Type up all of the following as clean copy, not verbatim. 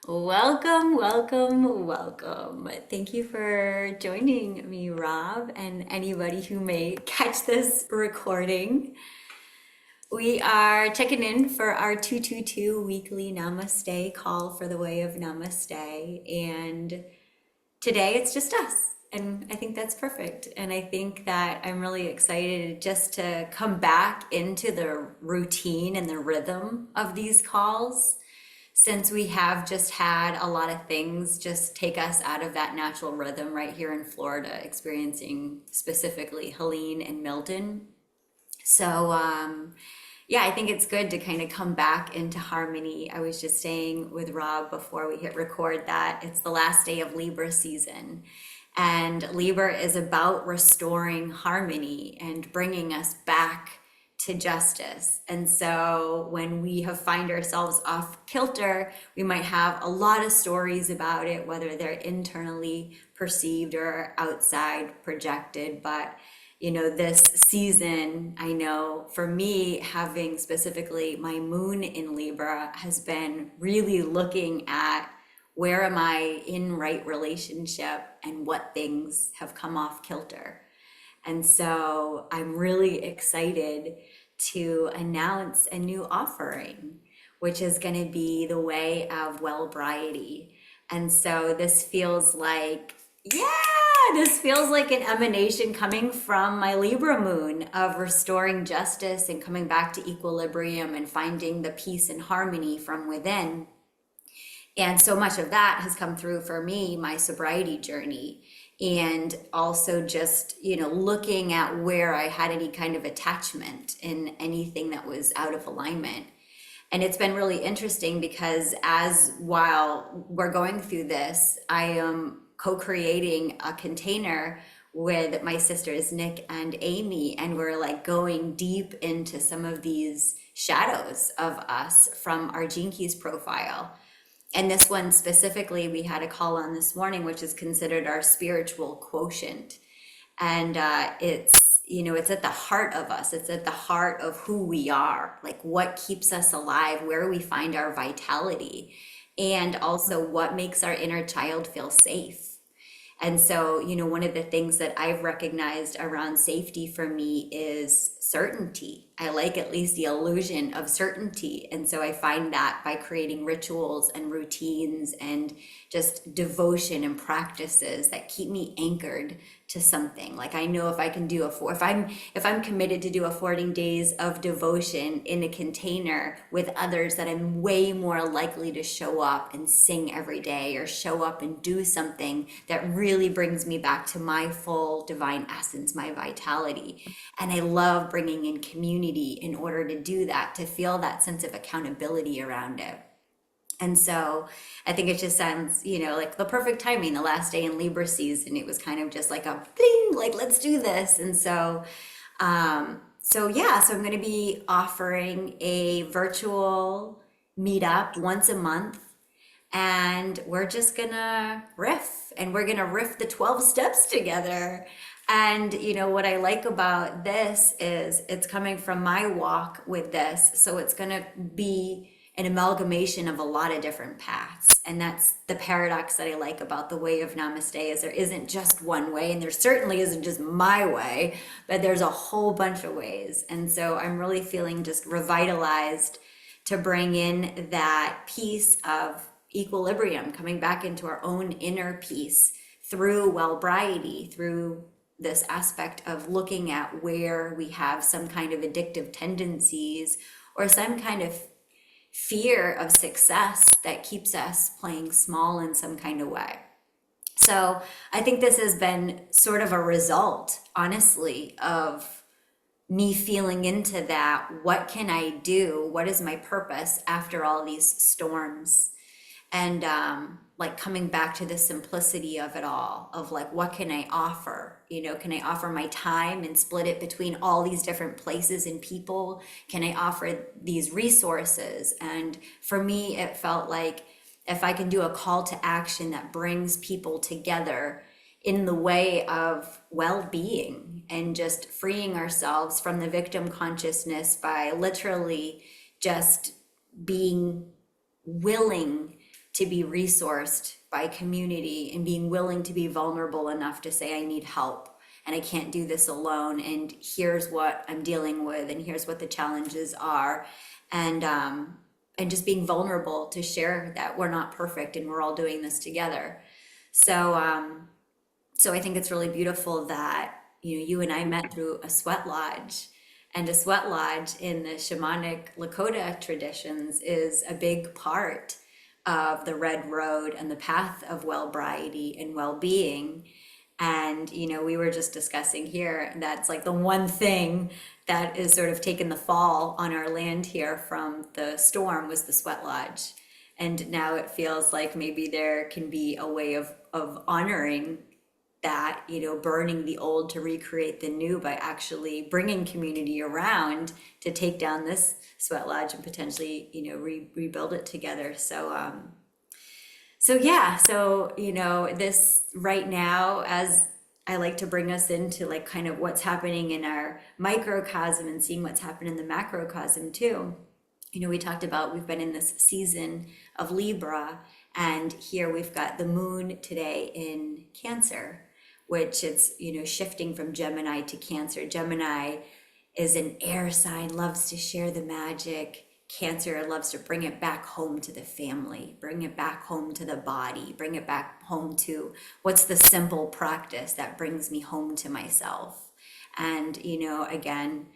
Welcome, welcome, welcome. Thank you for joining me, Rob, and anybody who may catch this recording. We are checking in for our 222 weekly Namaste call for the way of Namaste. And today it's just us. And I think that's perfect. And I think that I'm really excited just to come back into the routine and the rhythm of these calls since we have just had a lot of things just take us out of that natural rhythm right here in Florida, experiencing specifically Helene and Milton. So, yeah, I think it's good to kind of come back into harmony. I was just saying with Rob before we hit record that it's the last day of Libra season. And Libra is about restoring harmony and bringing us back to justice. And so when we have find ourselves off kilter, we might have a lot of stories about it, whether they're internally perceived or outside projected. But this season, I know for me, having specifically my moon in Libra has been really looking at where am I in right relationship and what things have come off kilter. And so I'm really excited to announce a new offering, which is going to be the way of Wellbriety. And so this feels like an emanation coming from my Libra moon of restoring justice and coming back to equilibrium and finding the peace and harmony from within. And so much of that has come through for me, my sobriety journey. And also just, looking at where I had any kind of attachment in anything that was out of alignment. And it's been really interesting because while we're going through this, I am co-creating a container with my sisters, Nick and Amy, and we're like going deep into some of these shadows of us from our Gene Keys profile. And this one specifically, we had a call on this morning, which is considered our spiritual quotient. And it's at the heart of us. It's at the heart of who we are, like what keeps us alive, where we find our vitality, and also what makes our inner child feel safe. And so, one of the things that I've recognized around safety for me is certainty. I like at least the illusion of certainty. And so I find that by creating rituals and routines and just devotion and practices that keep me anchored to something. Like I know if I can do if I'm committed to do a 40 days of devotion in a container with others, that I'm way more likely to show up and sing every day or show up and do something that really brings me back to my full divine essence, my vitality. And I love bringing in community in order to do that, to feel that sense of accountability around it. And so I think it just sounds, like the perfect timing, the last day in Libra season. It was kind of just like a bling, like, let's do this. And so I'm going to be offering a virtual meetup once a month. And we're just going to riff, and we're going to riff the 12 steps together. And what I like about this is it's coming from my walk with this. So it's going to be an amalgamation of a lot of different paths. And that's the paradox that I like about the way of Namaste, is there isn't just one way, and there certainly isn't just my way, but there's a whole bunch of ways. And so I'm really feeling just revitalized to bring in that piece of equilibrium, coming back into our own inner peace through Wellbriety, through this aspect of looking at where we have some kind of addictive tendencies or some kind of fear of success that keeps us playing small in some kind of way. So I think this has been sort of a result, honestly, of me feeling into that. What can I do? What is my purpose after all these storms? And like coming back to the simplicity of it all, of like, what can I offer? Can I offer my time and split it between all these different places and people? Can I offer these resources? And for me, it felt like if I can do a call to action that brings people together in the way of well-being and just freeing ourselves from the victim consciousness by literally just being willing to be resourced by community and being willing to be vulnerable enough to say, I need help and I can't do this alone. And here's what I'm dealing with, and here's what the challenges are. And just being vulnerable to share that we're not perfect and we're all doing this together. So I think it's really beautiful that you and I met through a sweat lodge, and a sweat lodge in the shamanic Lakota traditions is a big part of the red road and the path of Wellbriety and well-being. And we were just discussing here that's like the one thing that is sort of taken the fall on our land here from the storm was the sweat lodge. And now it feels like maybe there can be a way of honoring that, burning the old to recreate the new by actually bringing community around to take down this sweat lodge and potentially, rebuild it together. So yeah, so this right now, as I like to bring us into like kind of what's happening in our microcosm and seeing what's happening in the macrocosm too. We talked about we've been in this season of Libra, and here we've got the moon today in Cancer, which it's shifting from Gemini to Cancer. Gemini is an air sign, loves to share the magic. Cancer loves to bring it back home to the family, bring it back home to the body, bring it back home to what's the simple practice that brings me home to myself. And, again,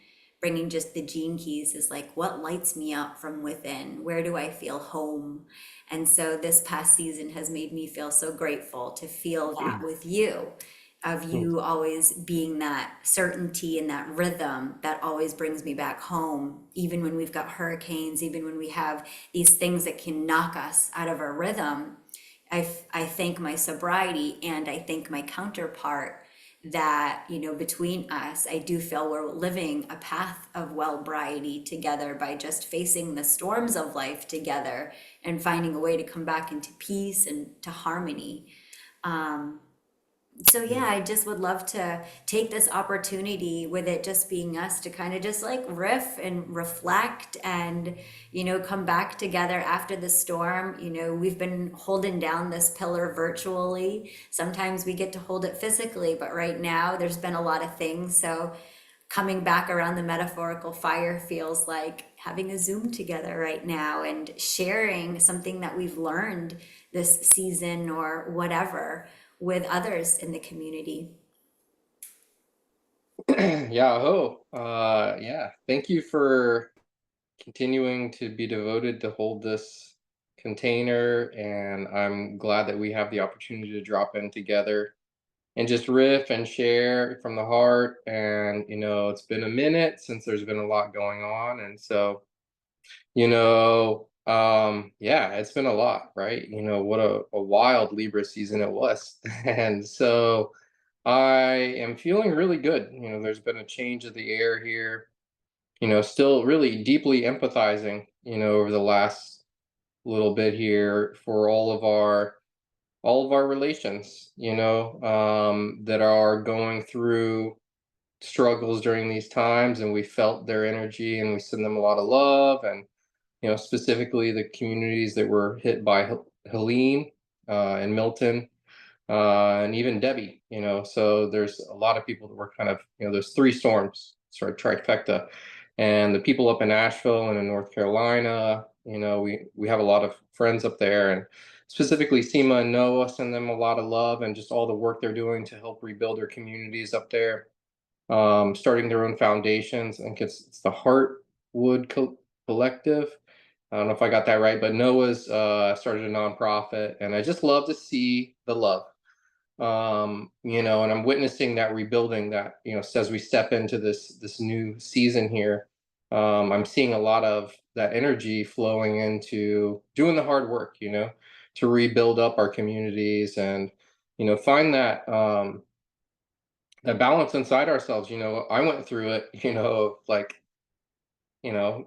bringing just the gene keys is like, what lights me up from within? Where do I feel home? And so this past season has made me feel so grateful to feel that with you, of you always being that certainty and that rhythm that always brings me back home, even when we've got hurricanes, even when we have these things that can knock us out of our rhythm. I thank my sobriety, and I thank my counterpart that, between us, I do feel we're living a path of Wellbriety together by just facing the storms of life together and finding a way to come back into peace and to harmony. So yeah, I just would love to take this opportunity with it just being us to kind of just like riff and reflect and, come back together after the storm. We've been holding down this pillar virtually. Sometimes we get to hold it physically, but right now there's been a lot of things. So coming back around the metaphorical fire feels like having a Zoom together right now and sharing something that we've learned this season or whatever with others in the community. Yeah, yeah. Thank you for continuing to be devoted to hold this container, and I'm glad that we have the opportunity to drop in together and just riff and share from the heart. And it's been a minute since there's been a lot going on, and so yeah, it's been a lot, right? What a wild Libra season it was. And so I am feeling really good. There's been a change of the air here, still really deeply empathizing, over the last little bit here for all of our relations, that are going through struggles during these times, and we felt their energy and we send them a lot of love. And specifically the communities that were hit by Helene and Milton, and even Debbie. So there's a lot of people that were kind of, there's three storms, sort of trifecta, and the people up in Asheville and in North Carolina. We have a lot of friends up there, and specifically Seema and Noah, send them a lot of love and just all the work they're doing to help rebuild their communities up there, starting their own foundations. I think it's the Heartwood Collective. I don't know if I got that right, but Noah's started a nonprofit, and I just love to see the love. And I'm witnessing that rebuilding that, as we step into this new season here. I'm seeing a lot of that energy flowing into doing the hard work, to rebuild up our communities and, find that balance inside ourselves. I went through it, like, you know,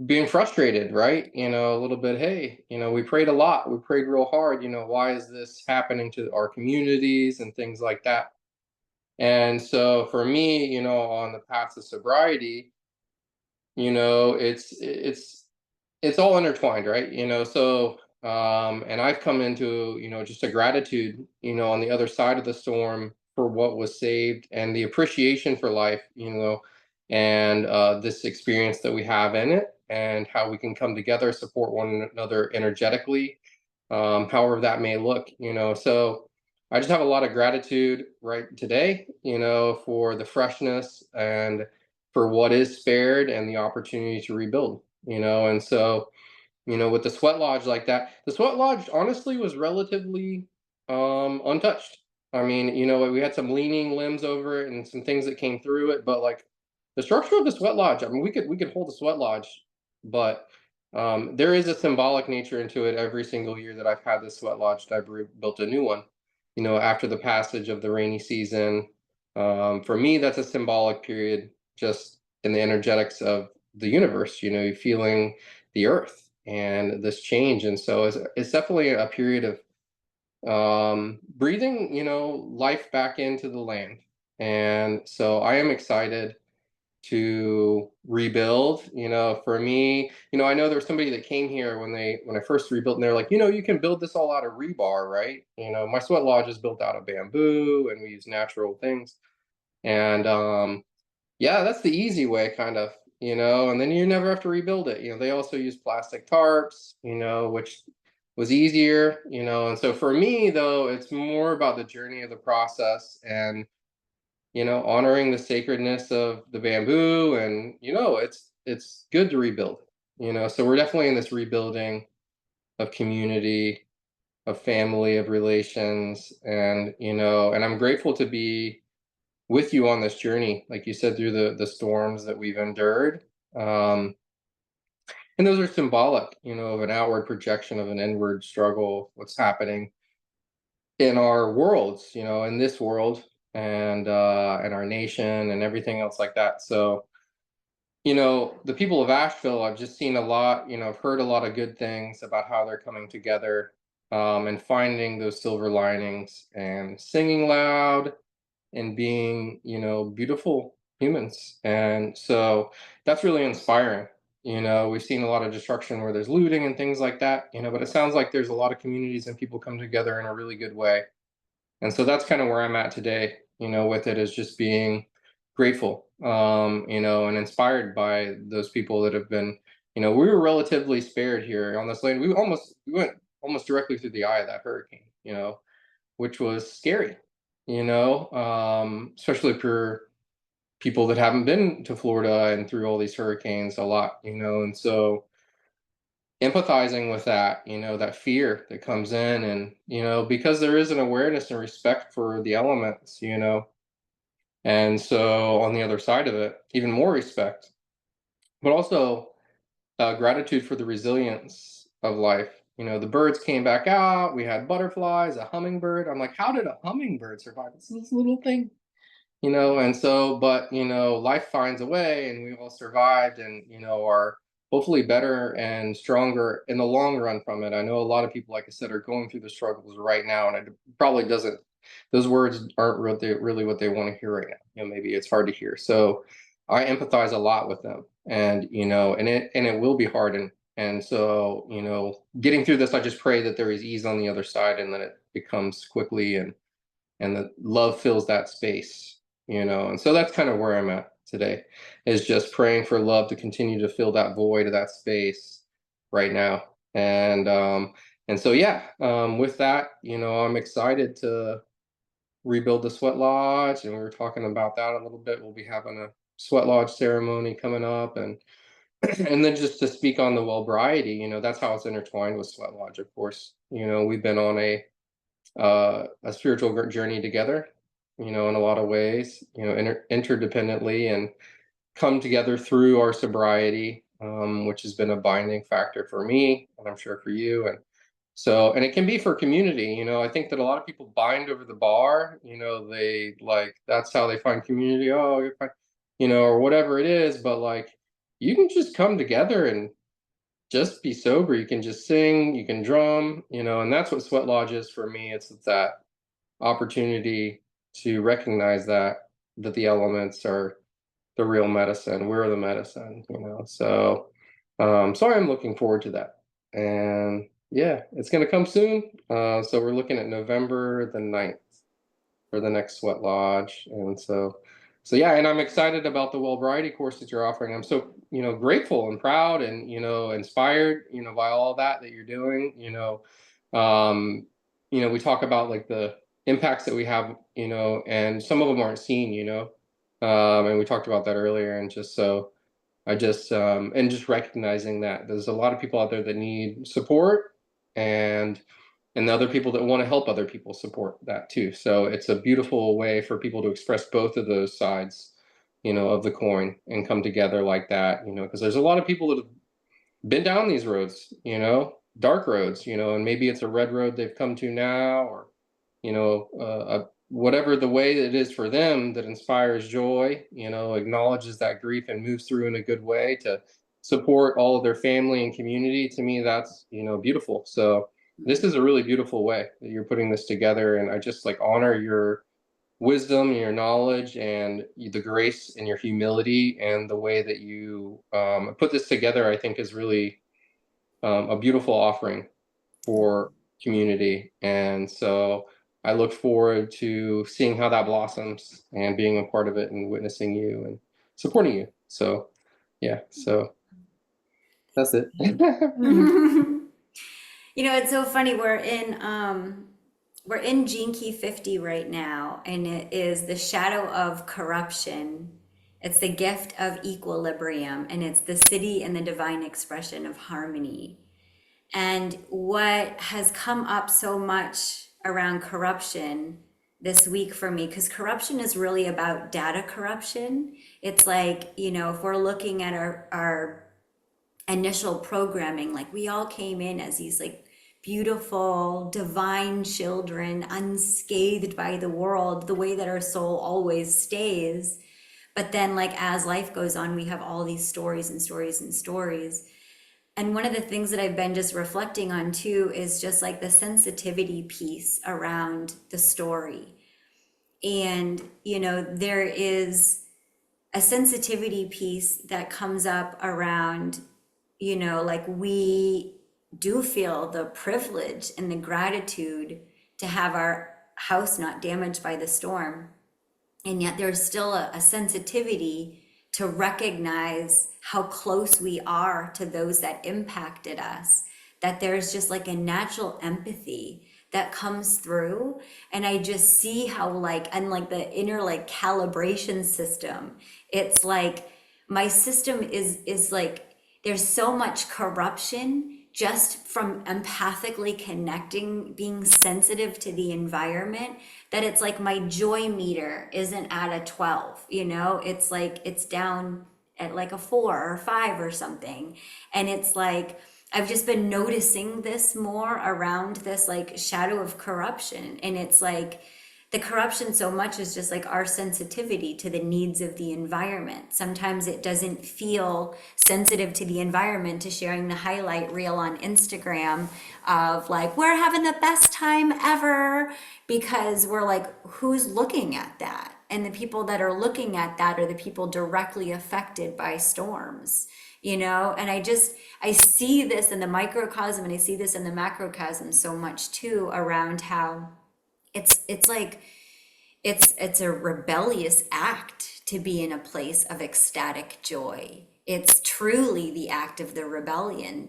being frustrated, right? A little bit, hey, we prayed a lot, we prayed real hard, why is this happening to our communities and things like that. And so for me, on the path of sobriety, it's all intertwined, right? So And I've come into, just a gratitude, on the other side of the storm for what was saved and the appreciation for life, and this experience that we have in it and how we can come together, support one another energetically, however that may look, So I just have a lot of gratitude right today, for the freshness and for what is spared and the opportunity to rebuild, and so with the sweat lodge like that, the sweat lodge honestly was relatively untouched. I mean, we had some leaning limbs over it and some things that came through it, but like the structure of the sweat lodge, I mean, we could hold the sweat lodge, but there is a symbolic nature into it. Every single year that I've had this sweat lodge, I've built a new one. After the passage of the rainy season, for me, that's a symbolic period, just in the energetics of the universe. Feeling the earth and this change, and so it's definitely a period of breathing, life back into the land. And so I am excited to rebuild. For me, I know there was somebody that came here when I first rebuilt, and they're like, you can build this all out of rebar, right? My sweat lodge is built out of bamboo, and we use natural things. And yeah, that's the easy way, kind of, and then you never have to rebuild it. They also use plastic tarps, which was easier, and so for me, though, it's more about the journey of the process and, honoring the sacredness of the bamboo. And, it's good to rebuild, so we're definitely in this rebuilding of community, of family, of relations, and, and I'm grateful to be with you on this journey, like you said, through the storms that we've endured. Um, and those are symbolic, of an outward projection of an inward struggle, what's happening in our worlds, in this world, and our nation and everything else like that. So, the people of Asheville, I've just seen a lot, I've heard a lot of good things about how they're coming together, and finding those silver linings and singing loud and being, beautiful humans. And so that's really inspiring. We've seen a lot of destruction where there's looting and things like that, but it sounds like there's a lot of communities and people come together in a really good way. And so that's kind of where I'm at today, with it, is just being grateful, and inspired by those people that have been, we were relatively spared here on this land. We went almost directly through the eye of that hurricane, which was scary, especially for people that haven't been to Florida and through all these hurricanes a lot, and so empathizing with that, that fear that comes in, and, because there is an awareness and respect for the elements, and so on the other side of it, even more respect, but also gratitude for the resilience of life. The birds came back out. We had butterflies, a hummingbird. I'm like, how did a hummingbird survive? It's this little thing, and so, but, life finds a way, and we all survived, and, are hopefully better and stronger in the long run from it. I know a lot of people, like I said, are going through the struggles right now, and it probably doesn't, those words aren't really what they want to hear right now. Maybe it's hard to hear. So I empathize a lot with them, and, and it will be hard. And so, getting through this, I just pray that there is ease on the other side, and that it comes quickly, and that love fills that space, and so that's kind of where I'm at today, is just praying for love to continue to fill that void of that space right now. And so, yeah, with that, I'm excited to rebuild the sweat lodge, and we were talking about that a little bit. We'll be having a sweat lodge ceremony coming up, and and then just to speak on the Wellbriety, that's how it's intertwined with sweat lodge, of course. We've been on a spiritual journey together, in a lot of ways, interdependently, and come together through our sobriety, which has been a binding factor for me, and I'm sure for you. And so, and it can be for community. I think that a lot of people bind over the bar. They like, that's how they find community. Oh, you're fine, or whatever it is. But like, you can just come together and just be sober. You can just sing, you can drum, and that's what sweat lodge is for me. It's that opportunity to recognize that the elements are the real medicine. We're the medicine. So so I'm looking forward to that. And Yeah, it's gonna come soon. So we're looking at November the 9th for the next sweat lodge. And so yeah, and I'm excited about the Wellbriety course that you're offering. I'm so, grateful and proud and, inspired, by all that you're doing. Um, we talk about like the impacts that we have, and some of them aren't seen, and we talked about that earlier. And just so I just and just recognizing that there's a lot of people out there that need support, and the other people that want to help other people support that too. So it's a beautiful way for people to express both of those sides, of the coin, and come together like that, because there's a lot of people that have been down these roads, dark roads, and maybe it's a red road they've come to now, or, whatever the way it is for them that inspires joy, acknowledges that grief and moves through in a good way to support all of their family and community. To me, that's, beautiful. So this is a really beautiful way that you're putting this together. And I just like honor your wisdom, your knowledge, and the grace and your humility, and the way that you put this together. I think is really a beautiful offering for community. And so I look forward to seeing how that blossoms and being a part of it and witnessing you and supporting you. So yeah, so that's it. It's so funny. We're in Gene Key 50 right now, and it is the shadow of corruption. It's the gift of equilibrium, and it's the city and the divine expression of harmony. And what has come up so much around corruption this week for me, because corruption is really about data corruption. It's like, if we're looking at our initial programming, like we all came in as these like beautiful divine children, unscathed by the world, the way that our soul always stays. But then like as life goes on, we have all these stories and stories and stories. And one of the things that I've been just reflecting on too is just like the sensitivity piece around the story. And there is a sensitivity piece that comes up around, like we do feel the privilege and the gratitude to have our house not damaged by the storm. And yet there's still a sensitivity to recognize how close we are to those that impacted us, that there's just like a natural empathy that comes through. And I just see how like, and like the inner like calibration system, it's like my system is like, there's so much corruption just from empathically connecting, being sensitive to the environment, that it's like my joy meter isn't at a 12, it's like it's down at like a 4 or 5 or something. And it's like I've just been noticing this more around this like shadow of corruption. And it's like the corruption so much is just like our sensitivity to the needs of the environment. Sometimes it doesn't feel sensitive to the environment to sharing the highlight reel on Instagram of like, we're having the best time ever, because we're like, who's looking at that? And the people that are looking at that are the people directly affected by storms. And I see this in the microcosm, and I see this in the macrocosm so much too, around how it's like it's a rebellious act to be in a place of ecstatic joy. It's truly the act of the rebellion.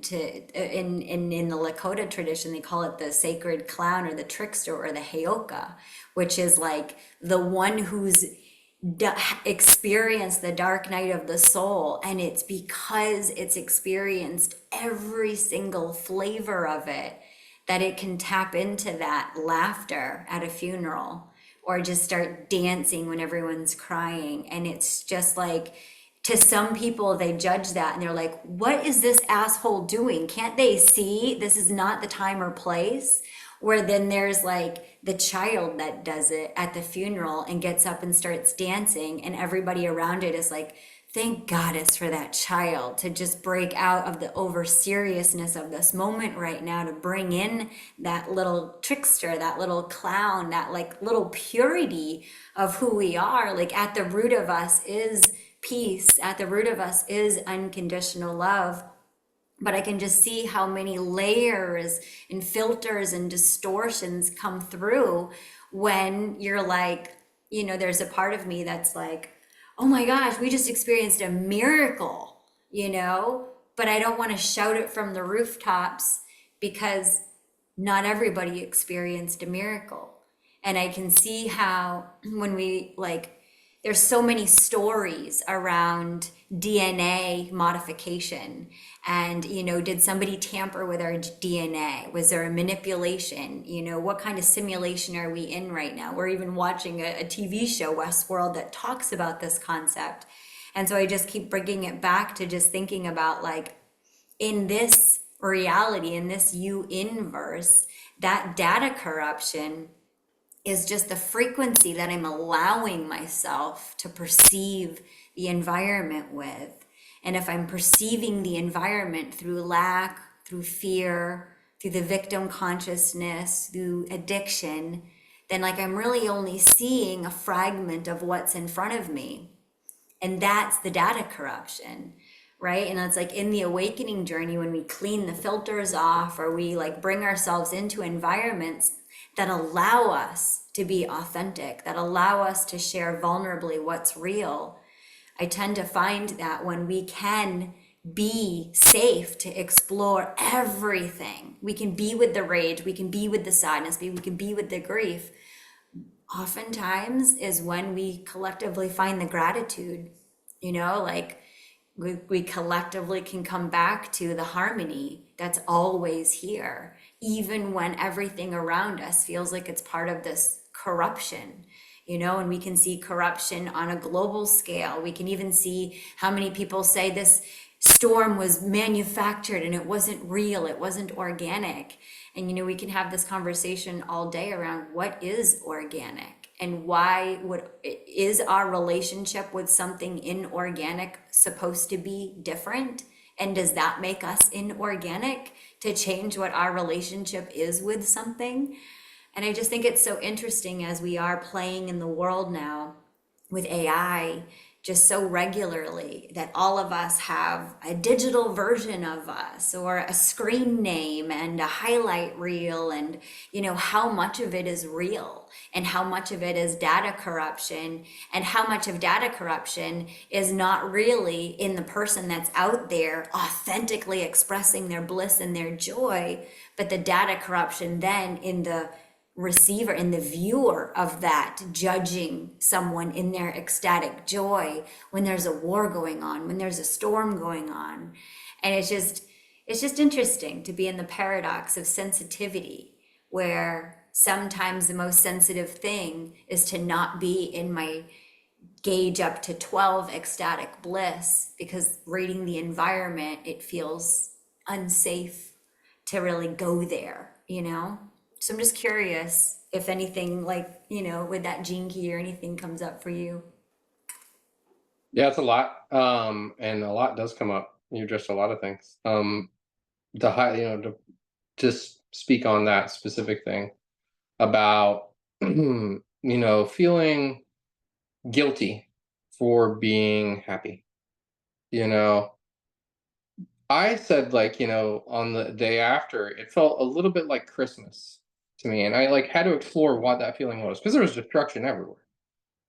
In the Lakota tradition, they call it the sacred clown or the trickster or the heyoka, which is like the one who's experienced the dark night of the soul, and it's because it's experienced every single flavor of it that it can tap into that laughter at a funeral, or just start dancing when everyone's crying. And it's just like, to some people, they judge that and they're like, what is this asshole doing? Can't they see this is not the time or place? Where then there's like the child that does it at the funeral and gets up and starts dancing, and everybody around it is like, thank goddess for that child to just break out of the over seriousness of this moment right now, to bring in that little trickster, that little clown, that like little purity of who we are. Like at the root of us is peace. At the root of us is unconditional love. but I can just see how many layers and filters and distortions come through when you're like, there's a part of me that's like, oh my gosh, we just experienced a miracle, but I don't want to shout it from the rooftops because not everybody experienced a miracle. And I can see how when we like, there's so many stories around DNA modification. And, did somebody tamper with our DNA? Was there a manipulation? What kind of simulation are we in right now? We're even watching a TV show, Westworld, that talks about this concept. And so I just keep bringing it back to just thinking about like, in this reality, in this inverse, that data corruption is just the frequency that I'm allowing myself to perceive the environment with. And if I'm perceiving the environment through lack, through fear, through the victim consciousness, through addiction, then like I'm really only seeing a fragment of what's in front of me. And that's the data corruption, right? And it's like in the awakening journey, when we clean the filters off or we like bring ourselves into environments that allow us to be authentic, that allow us to share vulnerably what's real, I tend to find that when we can be safe to explore everything, we can be with the rage, we can be with the sadness, we can be with the grief, oftentimes is when we collectively find the gratitude, like we collectively can come back to the harmony that's always here, even when everything around us feels like it's part of this corruption, and we can see corruption on a global scale. We can even see how many people say this storm was manufactured and it wasn't real, it wasn't organic. And we can have this conversation all day around what is organic and why is our relationship with something inorganic supposed to be different? And does that make us inorganic to change what our relationship is with something? And I just think it's so interesting as we are playing in the world now with AI just so regularly that all of us have a digital version of us or a screen name and a highlight reel, and how much of it is real and how much of it is data corruption, and how much of data corruption is not really in the person that's out there authentically expressing their bliss and their joy, but the data corruption then in the receiver, in the viewer of that, judging someone in their ecstatic joy when there's a war going on, when there's a storm going on. And it's just interesting to be in the paradox of sensitivity, where sometimes the most sensitive thing is to not be in my gauge up to 12 ecstatic bliss, because reading the environment, it feels unsafe to really go there. So I'm just curious if anything like, with that gene key or anything comes up for you. Yeah, it's a lot. And a lot does come up. You addressed a lot of things. To just speak on that specific thing about, feeling guilty for being happy. You know, I said, like, on the day after, it felt a little bit like Christmas to me. And I like had to explore what that feeling was, because there was destruction everywhere.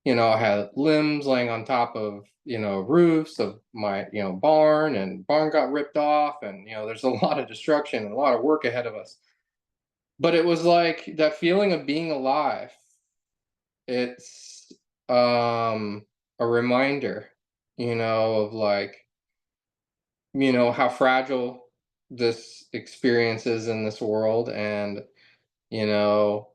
I had limbs laying on top of, roofs of my, barn, and barn got ripped off, and, there's a lot of destruction and a lot of work ahead of us. But it was like that feeling of being alive. It's a reminder, of like, how fragile this experience is in this world, and, you know,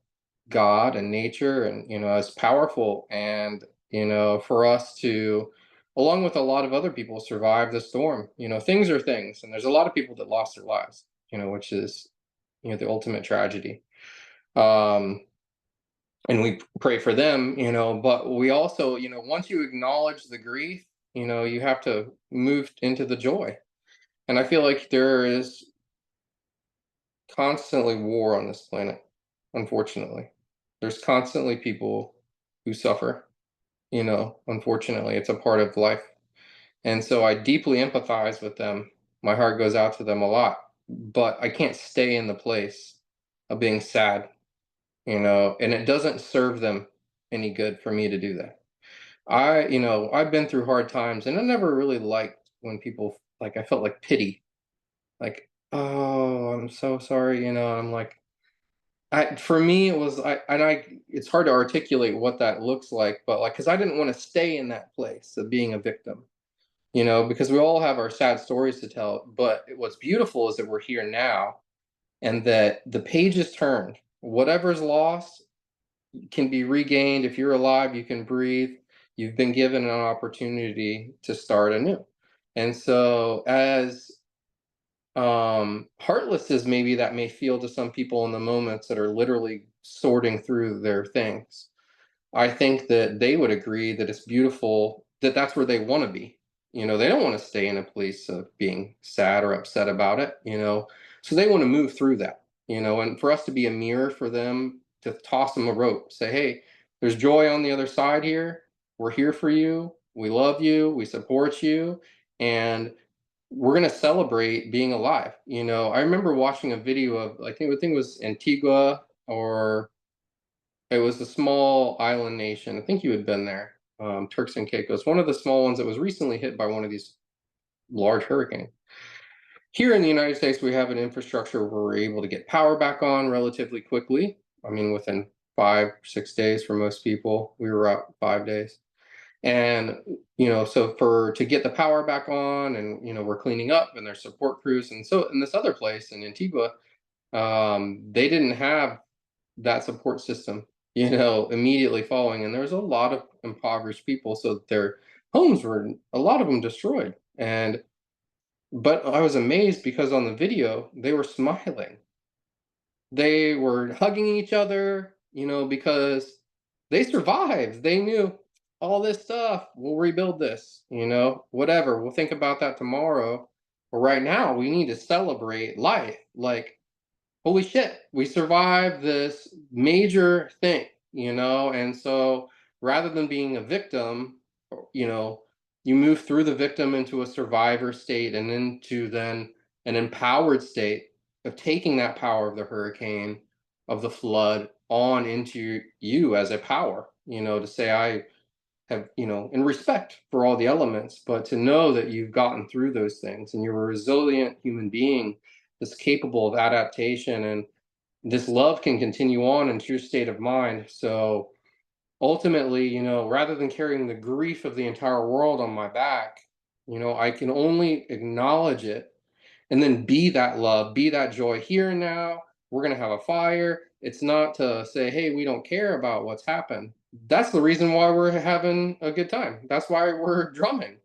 God and nature, and, is powerful. And, for us to, along with a lot of other people, survive the storm. Things are things, and there's a lot of people that lost their lives, which is, the ultimate tragedy. Um, and we pray for them, but we also, once you acknowledge the grief, you have to move into the joy. And I feel like there is constantly war on this planet, unfortunately. There's constantly people who suffer, unfortunately. It's a part of life. And so I deeply empathize with them. My heart goes out to them a lot, but I can't stay in the place of being sad, and it doesn't serve them any good for me to do that. I've been through hard times, and I never really liked when people, like, I felt like pity, like, oh, I'm so sorry, I'm like, for me, it was, it's hard to articulate what that looks like, but like, because I didn't want to stay in that place of being a victim, because we all have our sad stories to tell. But what's beautiful is that we're here now, and that the page is turned. Whatever's lost can be regained. If you're alive, you can breathe. You've been given an opportunity to start anew. And so, as heartless as maybe that may feel to some people in the moments that are literally sorting through their things, I think that they would agree that it's beautiful that that's where they want to be. They don't want to stay in a place of being sad or upset about it, so they want to move through that, and for us to be a mirror for them, to toss them a rope, say, hey, there's joy on the other side here. We're here for you. We love you. We support you. And we're going to celebrate being alive. I remember watching a video of, I think it was Antigua, or it was a small island nation. I think you had been there. Turks and Caicos, one of the small ones that was recently hit by one of these large hurricanes. Here in the United States, we have an infrastructure where we're able to get power back on relatively quickly. I mean, within 5, 6 days for most people. We were up 5 days. And, so to get the power back on, and, we're cleaning up, and there's support crews. And so in this other place in Antigua, they didn't have that support system, immediately following. And there's a lot of impoverished people, so their homes were, a lot of them, destroyed. But I was amazed because on the video they were smiling. They were hugging each other, because they survived. They knew all this stuff. We'll rebuild this, whatever. We'll think about that tomorrow. But right now, we need to celebrate life. Like, holy shit, we survived this major thing, And so rather than being a victim, you know, you move through the victim into a survivor state, and into then an empowered state of taking that power of the hurricane, of the flood, on into you as a power, to say, I have, in respect for all the elements, but to know that you've gotten through those things, and you're a resilient human being that's capable of adaptation, and this love can continue on into your state of mind. So ultimately, rather than carrying the grief of the entire world on my back, I can only acknowledge it, and then be that love, be that joy here and now. We're going to have a fire. It's not to say, hey, we don't care about what's happened. That's the reason why we're having a good time. That's why we're drumming,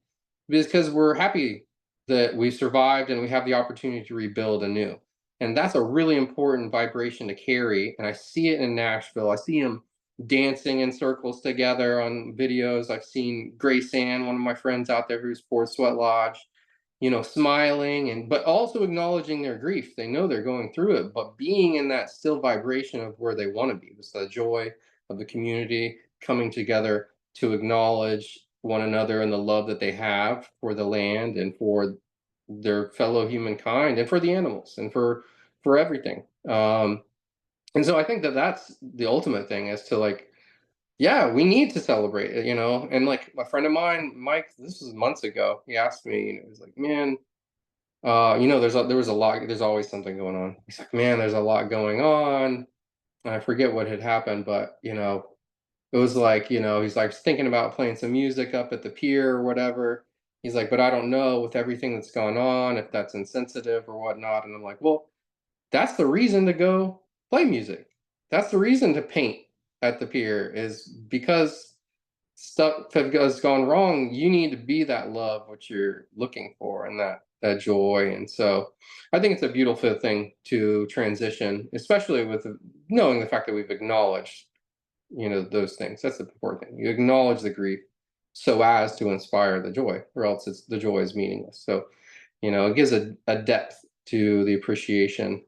because we're happy that we survived, and we have the opportunity to rebuild anew. And that's a really important vibration to carry. And I see it in Nashville. I see them dancing in circles together on videos. I've seen Grace Ann, one of my friends out there who's Ford Sweat Lodge, smiling, and but also acknowledging their grief. They know they're going through it, but being in that still vibration of where they want to be. It's the joy of the community coming together to acknowledge one another, and the love that they have for the land, and for their fellow humankind, and for the animals, and for everything. And so I think that that's the ultimate thing, is to, like, yeah, we need to celebrate it, And like, a friend of mine, Mike, this was months ago, he asked me, he was like, man, there was a lot, there's always something going on. He's like, man, there's a lot going on. And I forget what had happened, but, it was like, he's like thinking about playing some music up at the pier or whatever. He's like, but I don't know, with everything that's gone on, if that's insensitive or whatnot. And I'm like, well, that's the reason to go play music. That's the reason to paint at the pier, is because stuff has gone wrong. You need to be that love, what you're looking for, and that joy. And so I think it's a beautiful thing to transition, especially with knowing the fact that we've acknowledged, those things. That's the important thing. You acknowledge the grief so as to inspire the joy, or else the joy is meaningless. So, it gives a depth to the appreciation,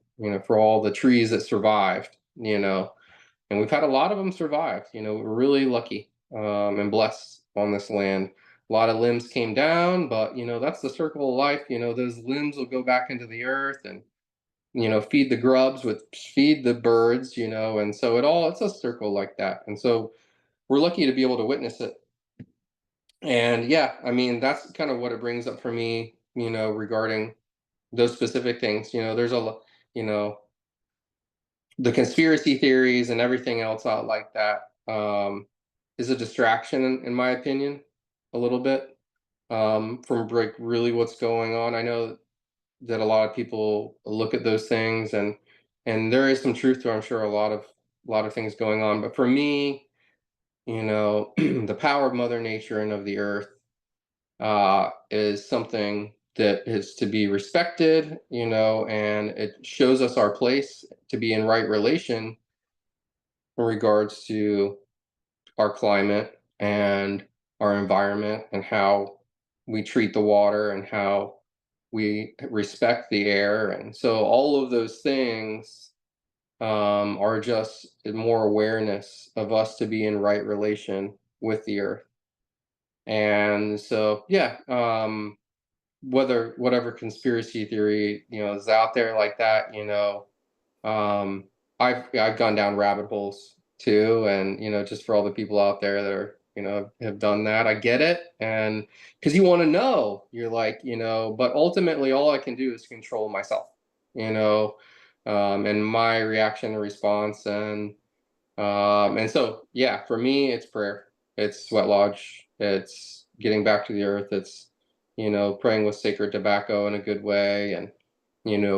for all the trees that survived, and we've had a lot of them survive. We're really lucky, and blessed on this land. A lot of limbs came down, but that's the circle of life. Those limbs will go back into the earth and feed the grubs, which feed the birds. And so it's a circle like that. And so we're lucky to be able to witness it. And yeah, I mean, that's kind of what it brings up for me, regarding those specific things. There's you know, the conspiracy theories and everything else out like that, is a distraction, in my opinion, a little bit, from like really what's going on. I know that a lot of people look at those things, and there is some truth to, I'm sure, a lot of things going on. But for me, the power of Mother Nature and of the earth, is something that is to be respected, and it shows us our place to be in right relation in regards to our climate and our environment, and how we treat the water and how we respect the air. And so all of those things, are just more awareness of us to be in right relation with the earth. And so, yeah, whatever conspiracy theory is out there like that, um I've gone down rabbit holes too. And just for all the people out there that are have done that, I get it. And because you want to know, you're like, but ultimately all I can do is control myself, you know and my reaction and response. And so, yeah, for me, it's prayer. It's sweat lodge. It's getting back to the earth. It's, praying with sacred tobacco in a good way, and,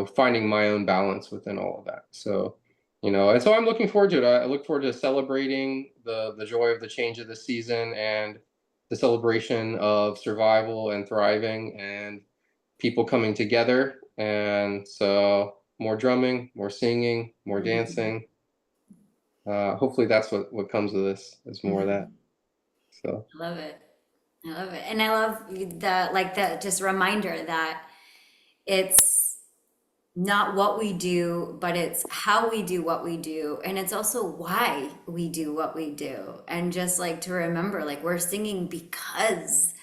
finding my own balance within all of that. So, and so I'm looking forward to it. I look forward to celebrating the joy of the change of the season, and the celebration of survival and thriving, and people coming together. And so more drumming, more singing, more Mhm. dancing. Hopefully that's what comes of this, is more of that. Mhm. So I love it. I love it. And I love the just reminder that it's not what we do, but it's how we do what we do. And it's also why we do what we do. And just like to remember, like we're singing because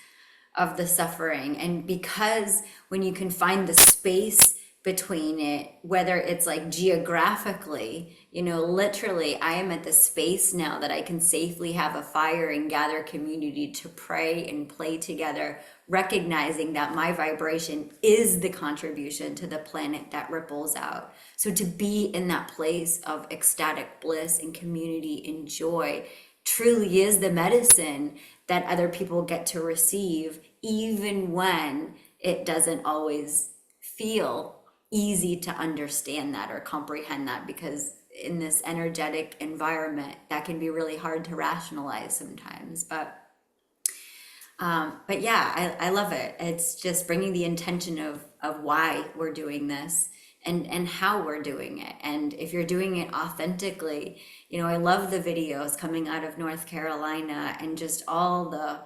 of the suffering, and because when you can find the space between it, whether it's like geographically, literally I am at the space now that I can safely have a fire and gather community to pray and play together, recognizing that my vibration is the contribution to the planet that ripples out. So to be in that place of ecstatic bliss and community and joy truly is the medicine that other people get to receive, even when it doesn't always feel easy to understand that or comprehend that, because in this energetic environment that can be really hard to rationalize sometimes. But yeah, I love it. It's just bringing the intention of why we're doing this, and how we're doing it. And if you're doing it authentically, I love the videos coming out of North Carolina, and just all the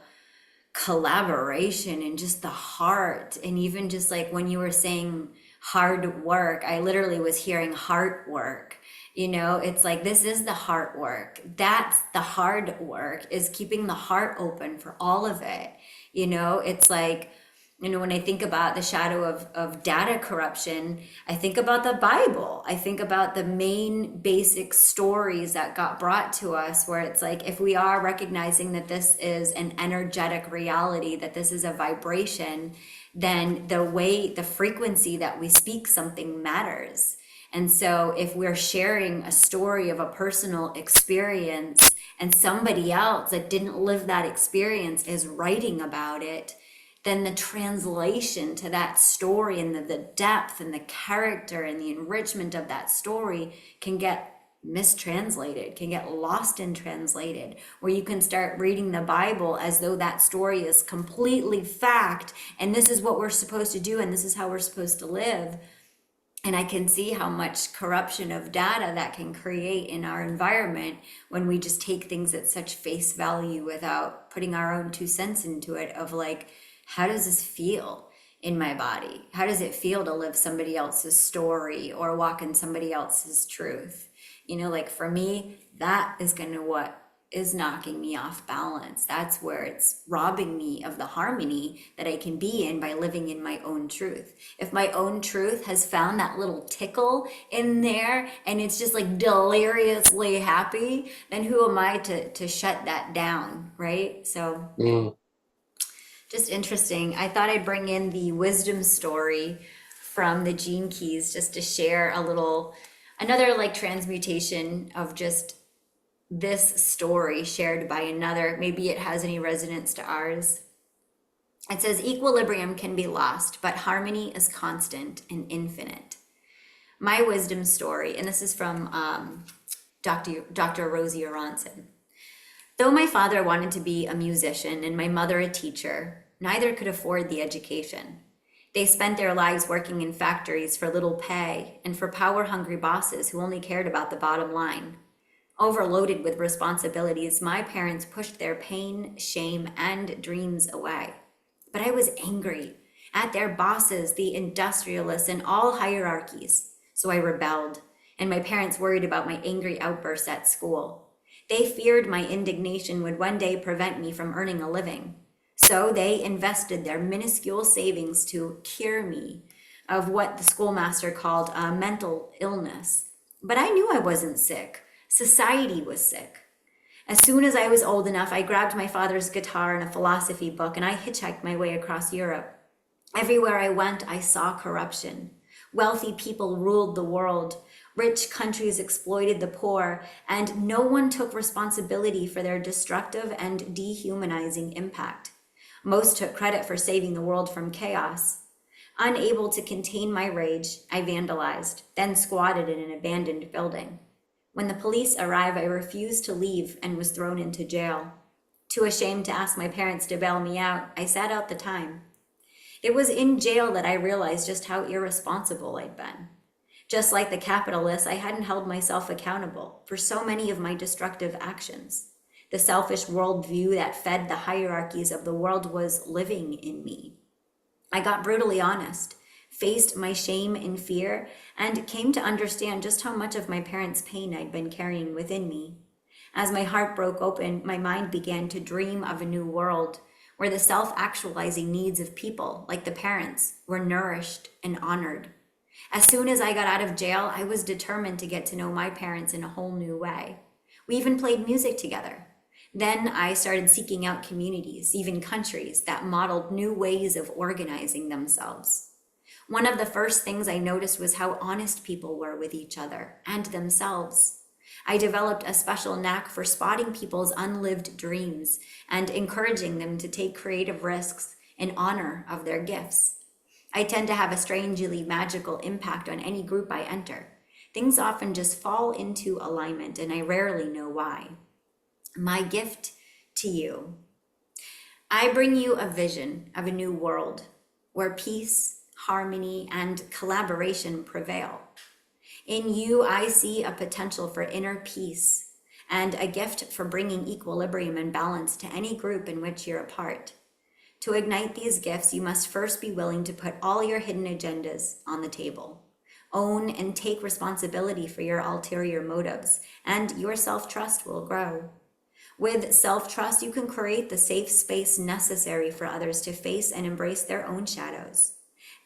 collaboration and just the heart. And even just like when you were saying hard work, I literally was hearing heart work. It's like this is the heart work. That's the hard work, is keeping the heart open for all of it. It's like, when I think about the shadow of data corruption, I think about the Bible. I think about the main basic stories that got brought to us, where it's like, if we are recognizing that this is an energetic reality, that this is a vibration, then the frequency that we speak something matters. And so if we're sharing a story of a personal experience, and somebody else that didn't live that experience is writing about it, then the translation to that story, and the depth and the character and the enrichment of that story can get mistranslated, can get lost in translated, where you can start reading the Bible as though that story is completely fact, and this is what we're supposed to do, and this is how we're supposed to live. And I can see how much corruption of data that can create in our environment when we just take things at such face value without putting our own 2 cents into it, of like, how does this feel in my body? How does it feel to live somebody else's story or walk in somebody else's truth? Like for me, that is gonna is knocking me off balance. That's where it's robbing me of the harmony that I can be in by living in my own truth. If my own truth has found that little tickle in there and it's just like deliriously happy, then who am I to shut that down, right? So Mm. just interesting. I thought I'd bring in the wisdom story from the Gene Keys just to share a little, another like transmutation of just this story shared by another. Maybe it has any resonance to ours. It says, equilibrium can be lost, but harmony is constant and infinite. My wisdom story, and this is from Dr. Rosie Aronson. Though my father wanted to be a musician and my mother a teacher, neither could afford the education. They spent their lives working in factories for little pay and for power-hungry bosses who only cared about the bottom line. Overloaded with responsibilities, my parents pushed their pain, shame, and dreams away. But I was angry at their bosses, the industrialists, and all hierarchies. So I rebelled, and my parents worried about my angry outbursts at school. They feared my indignation would one day prevent me from earning a living. So they invested their minuscule savings to cure me of what the schoolmaster called a mental illness. But I knew I wasn't sick. Society was sick. As soon as I was old enough, I grabbed my father's guitar and a philosophy book, and I hitchhiked my way across Europe. Everywhere I went, I saw corruption. Wealthy people ruled the world. Rich countries exploited the poor, and no one took responsibility for their destructive and dehumanizing impact. Most took credit for saving the world from chaos. Unable to contain my rage, I vandalized, then squatted in an abandoned building. When the police arrived, I refused to leave and was thrown into jail. Too ashamed to ask my parents to bail me out, I sat out the time. It was in jail that I realized just how irresponsible I'd been. Just like the capitalists, I hadn't held myself accountable for so many of my destructive actions. The selfish worldview that fed the hierarchies of the world was living in me. I got brutally honest, faced my shame and fear, and came to understand just how much of my parents' pain I'd been carrying within me. As my heart broke open, my mind began to dream of a new world where the self-actualizing needs of people, like the parents, were nourished and honored. As soon as I got out of jail, I was determined to get to know my parents in a whole new way. We even played music together. Then I started seeking out communities, even countries, that modeled new ways of organizing themselves. One of the first things I noticed was how honest people were with each other and themselves. I developed a special knack for spotting people's unlived dreams and encouraging them to take creative risks in honor of their gifts. I tend to have a strangely magical impact on any group I enter. Things often just fall into alignment, and I rarely know why. My gift to you. I bring you a vision of a new world where peace, harmony, and collaboration prevail. In you, I see a potential for inner peace and a gift for bringing equilibrium and balance to any group in which you're a part. To ignite these gifts, you must first be willing to put all your hidden agendas on the table. Own and take responsibility for your ulterior motives, and your self-trust will grow. With self-trust, you can create the safe space necessary for others to face and embrace their own shadows.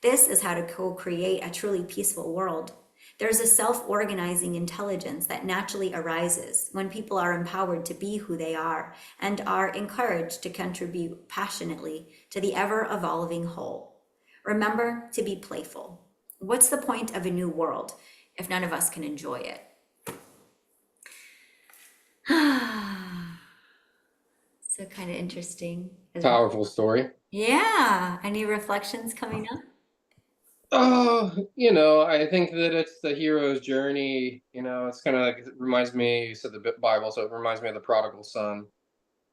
This is how to co-create a truly peaceful world. There's a self-organizing intelligence that naturally arises when people are empowered to be who they are and are encouraged to contribute passionately to the ever-evolving whole. Remember to be playful. What's the point of a new world if none of us can enjoy it? So kind of interesting. Powerful story. Yeah. Any reflections coming up? Oh, I think that it's the hero's journey. It's kind of like it reminds me. You said the Bible, so it reminds me of the prodigal son.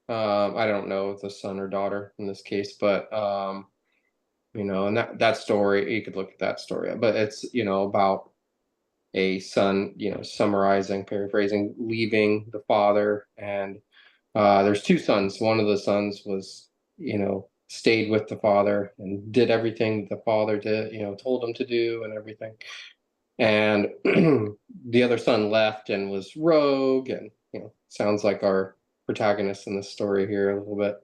I don't know if the son or daughter in this case, but and that story, you could look at that story, but it's about a son, summarizing, paraphrasing, leaving the father, and there's two sons. One of the sons was, stayed with the father and did everything the father did, told him to do and everything. And the other son left and was rogue, and sounds like our protagonists in the story here a little bit,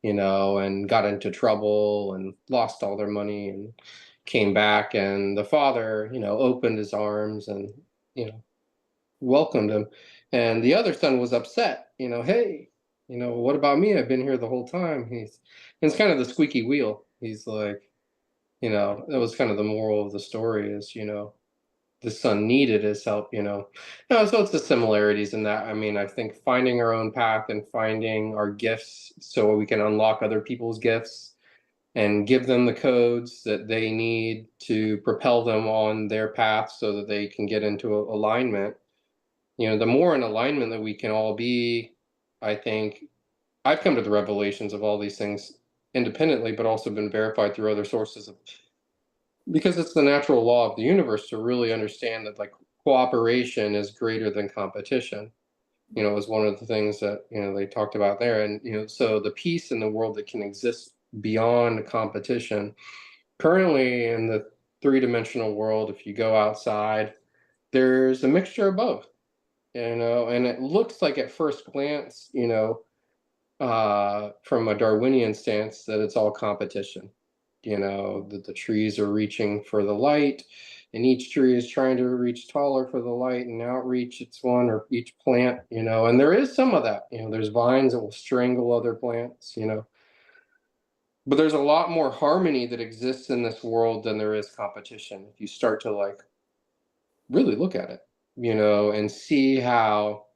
and got into trouble and lost all their money and came back. And the father, opened his arms and, you know, welcomed him. And the other son was upset, hey, what about me? I've been here the whole time. It's kind of the squeaky wheel. He's like, that was kind of the moral of the story is, the son needed his help, so it's the similarities in that. I mean, I think finding our own path and finding our gifts so we can unlock other people's gifts and give them the codes that they need to propel them on their path so that they can get into alignment. The more in alignment that we can all be, I think I've come to the revelations of all these things independently, but also been verified through other sources because it's the natural law of the universe to really understand that, like, cooperation is greater than competition. Is one of the things that, they talked about there. And, so the peace in the world that can exist beyond competition. Currently in the three-dimensional world, if you go outside, there's a mixture of both, and it looks like at first glance, from a Darwinian stance, that it's all competition. That the trees are reaching for the light, and each tree is trying to reach taller for the light and outreach its one, or each plant, and there is some of that. There's vines that will strangle other plants, but there's a lot more harmony that exists in this world than there is competition if you start to, like, really look at it, and see how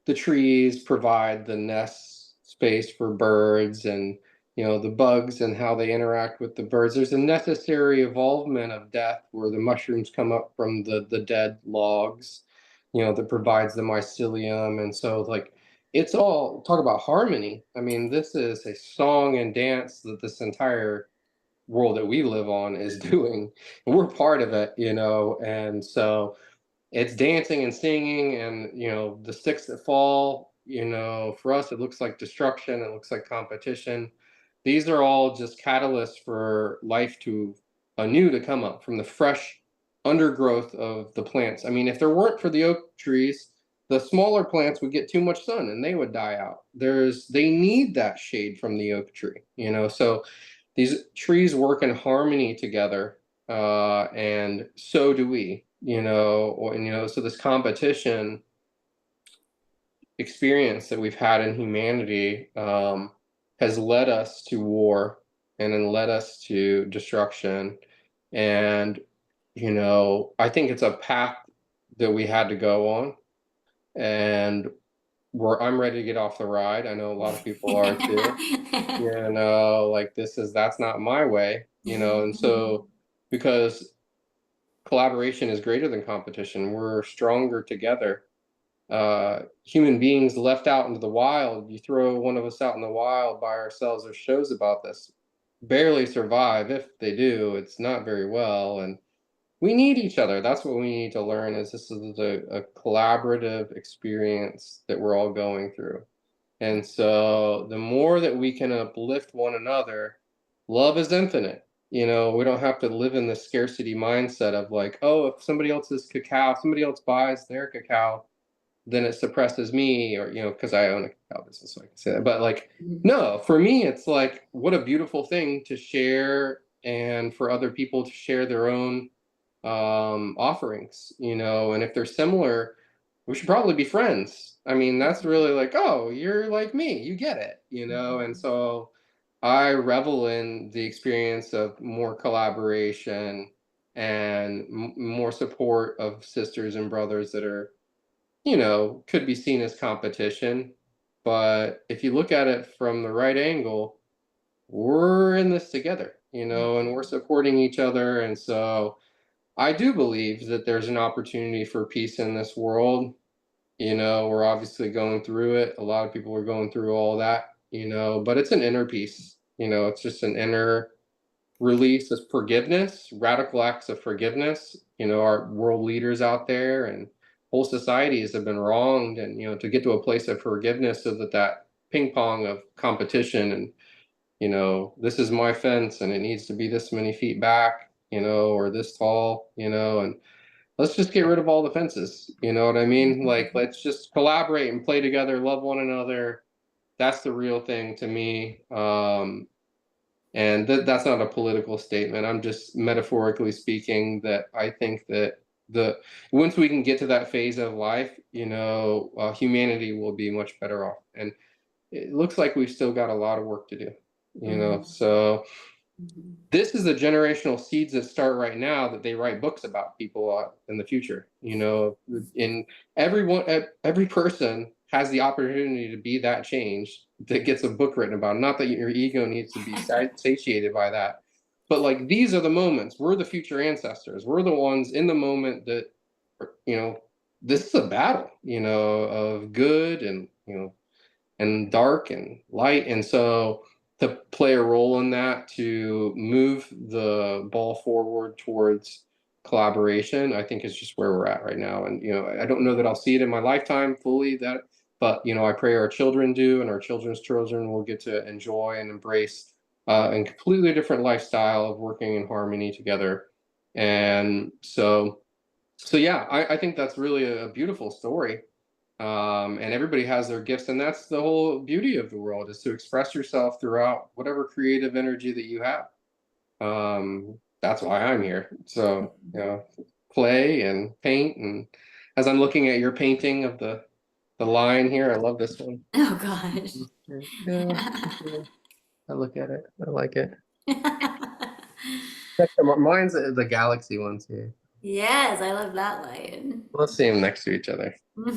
the trees provide the nest space for birds, and the bugs and how they interact with the birds. There's a necessary evolvement of death where the mushrooms come up from the dead logs, that provides the mycelium. And so, like, it's all talk about harmony. I mean, this is a song and dance that this entire world that we live on is doing, and we're part of it, and so it's dancing and singing. And the sticks that fall, for us it looks like destruction, it looks like competition. These are all just catalysts for life to anew to come up from the fresh undergrowth of the plants. I mean, if there weren't for the oak trees, the smaller plants would get too much sun and they would die out. They need that shade from the oak tree, so these trees work in harmony together, and so do we, so this competition experience that we've had in humanity, has led us to war, and then led us to destruction. And I think it's a path that we had to go on, and where I'm ready to get off the ride. I know a lot of people are too. Like, that's not my way, and so, because collaboration is greater than competition, we're stronger together. Human beings left out into the wild, you throw one of us out in the wild by ourselves, there's shows about this, barely survive. If they do, it's not very well. And we need each other. That's what we need to learn, is this is a collaborative experience that we're all going through. And so the more that we can uplift one another, love is infinite. We don't have to live in the scarcity mindset of, like, oh, if somebody else's cacao, somebody else buys their cacao, then it suppresses me, or, because I own a cacao business, so I can say that. But, like, no, for me, it's like, what a beautiful thing to share, and for other people to share their own offerings, and if they're similar, we should probably be friends. I mean, that's really like, oh, you're like me, you get it, and so I revel in the experience of more collaboration and more support of sisters and brothers that are, could be seen as competition. But if you look at it from the right angle, we're in this together, and we're supporting each other. And so I do believe that there's an opportunity for peace in this world. We're obviously going through it. A lot of people are going through all that, but it's an inner peace. It's just an inner release of forgiveness, radical acts of forgiveness. Our world leaders out there and whole societies have been wronged, and, to get to a place of forgiveness so that that ping pong of competition and, this is my fence and it needs to be this many feet back, or this tall, and let's just get rid of all the fences. You know what I mean? Like, let's just collaborate and play together, love one another. That's the real thing to me. And that's not a political statement. I'm just metaphorically speaking that I think that the once we can get to that phase of life, humanity will be much better off. And it looks like we've still got a lot of work to do. Mhm. So Mhm. this is the generational seeds that start right now that they write books about people in the future. In every person has the opportunity to be that change that gets a book written about. Not that your ego needs to be satiated by that, but like these are the moments. We're the future ancestors. We're the ones in the moment that, you know, this is a battle, of good and dark and light. And so to play a role in that, to move the ball forward towards collaboration, I think is just where we're at right now. And, I don't know that I'll see it in my lifetime fully but, I pray our children do, and our children's children will get to enjoy and embrace a completely different lifestyle of working in harmony together. And so yeah, I think that's really a beautiful story. And everybody has their gifts, and that's the whole beauty of the world, is to express yourself throughout whatever creative energy that you have. That's why I'm here. So, play and paint. And as I'm looking at your painting of the lion here, I love this one. Oh gosh. Yeah, yeah, I look at it, I like it. Mine's the galaxy one too. Yes, I love that lion. Let's see them next to each other. But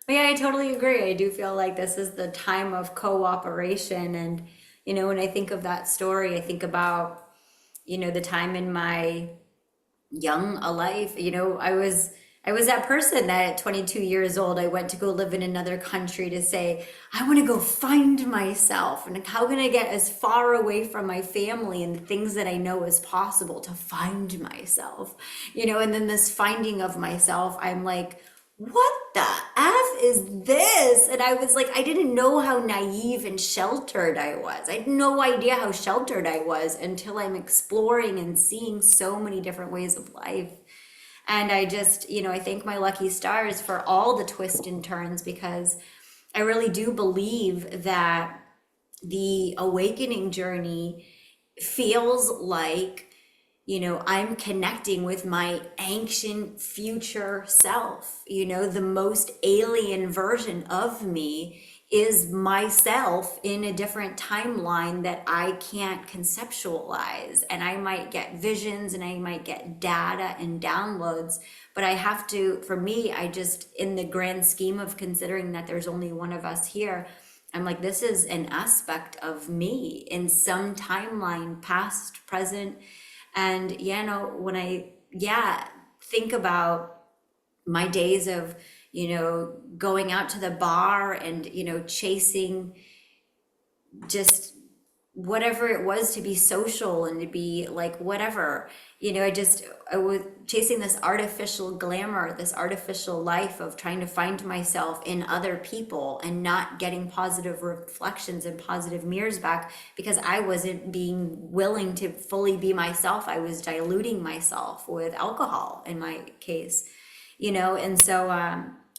yeah, I totally agree. I do feel like this is the time of cooperation. And, when I think of that story, I think about, the time in my young a life. I was that person that at 22 years old, I went to go live in another country to say, I want to go find myself. And how can I get as far away from my family and the things that I know as possible to find myself? And then this finding of myself, I'm like, what the F is this? And I was like, I didn't know how naive and sheltered I was. I had no idea how sheltered I was until I'm exploring and seeing so many different ways of life. And I just, I thank my lucky stars for all the twists and turns, because I really do believe that the awakening journey feels like, I'm connecting with my ancient future self. The most alien version of me is myself in a different timeline that I can't conceptualize. And I might get visions and I might get data and downloads, but I have to, for me, I just, in the grand scheme of considering that there's only one of us here, I'm like, this is an aspect of me in some timeline, past, present. And when I, think about my days of, going out to the bar and, chasing just whatever it was to be social and to be like whatever, I was chasing this artificial glamour, this artificial life of trying to find myself in other people and not getting positive reflections and positive mirrors back, because I wasn't being willing to fully be myself. I was diluting myself with alcohol in my case, and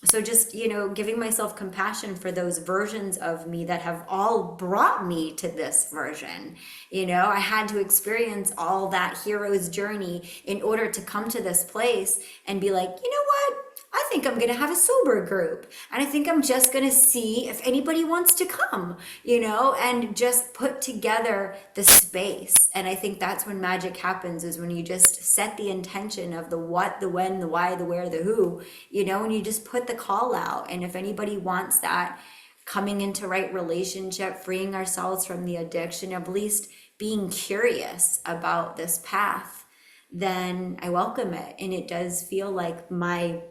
so just, giving myself compassion for those versions of me that have all brought me to this version. I had to experience all that hero's journey in order to come to this place and be like, you know what? I think I'm going to have a sober group. And I think I'm just going to see if anybody wants to come, and just put together the space. And I think that's when magic happens, is when you just set the intention of the what, the when, the why, the where, the who, and you just put the call out. And if anybody wants that, coming into right relationship, freeing ourselves from the addiction, at least being curious about this path, then I welcome it. And it does feel like my